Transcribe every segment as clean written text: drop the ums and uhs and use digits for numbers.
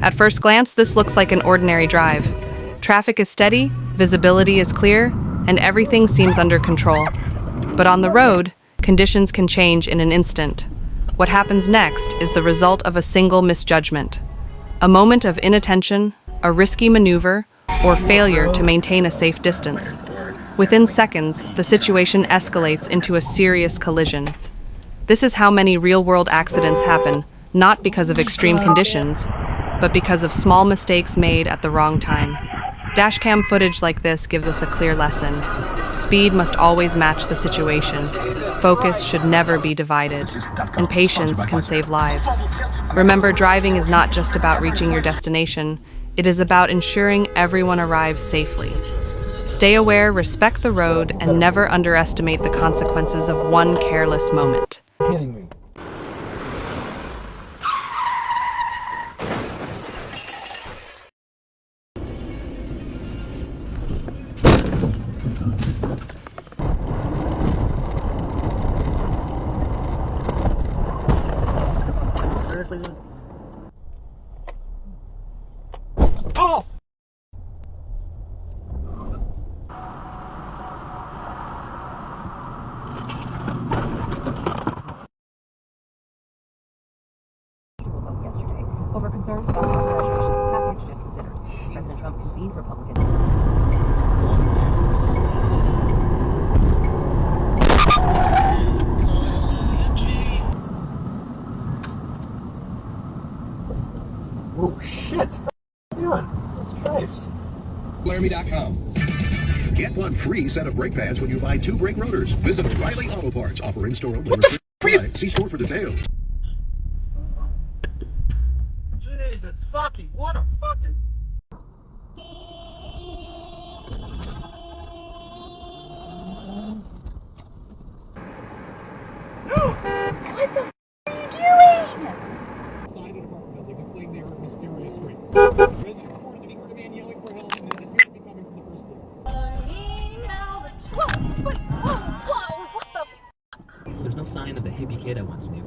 At first glance, this looks like an ordinary drive. Traffic is steady, visibility is clear, and everything seems under control. But on the road, conditions can change in an instant. What happens next is the result of a single misjudgment. A moment of inattention, a risky maneuver, or failure to maintain a safe distance. Within seconds, the situation escalates into a serious collision. This is how many real-world accidents happen, not because of extreme conditions, but because of small mistakes made at the wrong time. Dashcam footage like this gives us a clear lesson. Speed must always match the situation. Focus should never be divided, and patience can save lives. Remember, driving is not just about reaching your destination, it is about ensuring everyone arrives safely. Stay aware, respect the road, and never underestimate the consequences of one careless moment. Kidding me. Seriously, dude? Oh! Yesterday over concerns about administration package to consider. President Trump convened Republicans. Oh shit! What are you doing? Jesus Christ. Laramie.com. Get one free set of brake pads when you buy 2 brake rotors. Visit O'Reilly Auto Parts, offering store delivery. See store for details. Jesus fucking, what a fucking... What the f*** are you doing? Inside an apartment building and playing their mysterious screams. Resident reported that he heard a man yelling for help and that it appeared to be coming from the first floor. Whoa, what the f***? There's no sign of the hippie kid I once knew.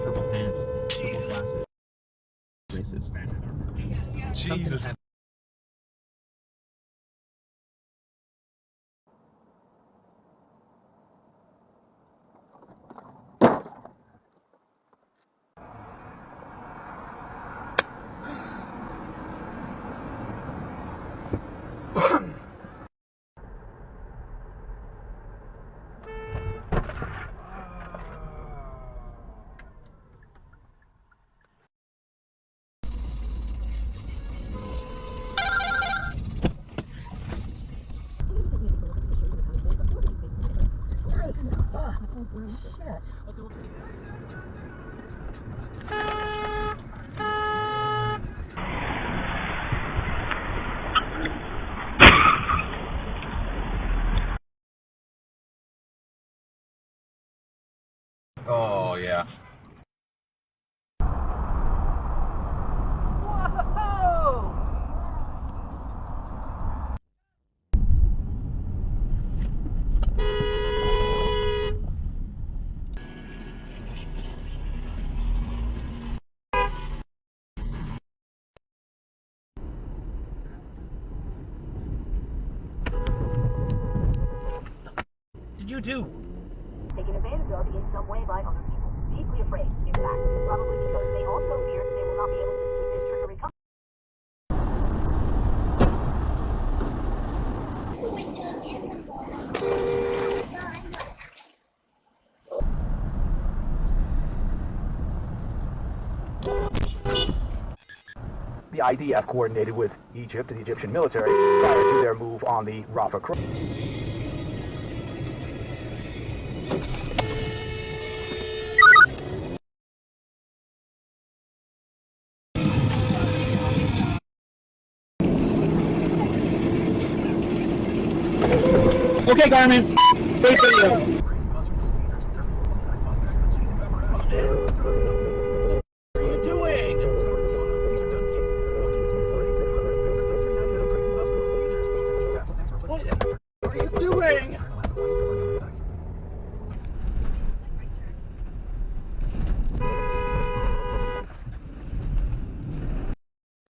Purple pants, purple glasses, racist. Jesus. Oh, yeah. Did you do? Taken advantage of in some way by other people. Deeply afraid, in fact. Probably because they also fear that they will not be able to see this trigger recover. The IDF coordinated with Egypt and the Egyptian military prior to their move on the Rafah crossing. Okay, Garmin. Safe video.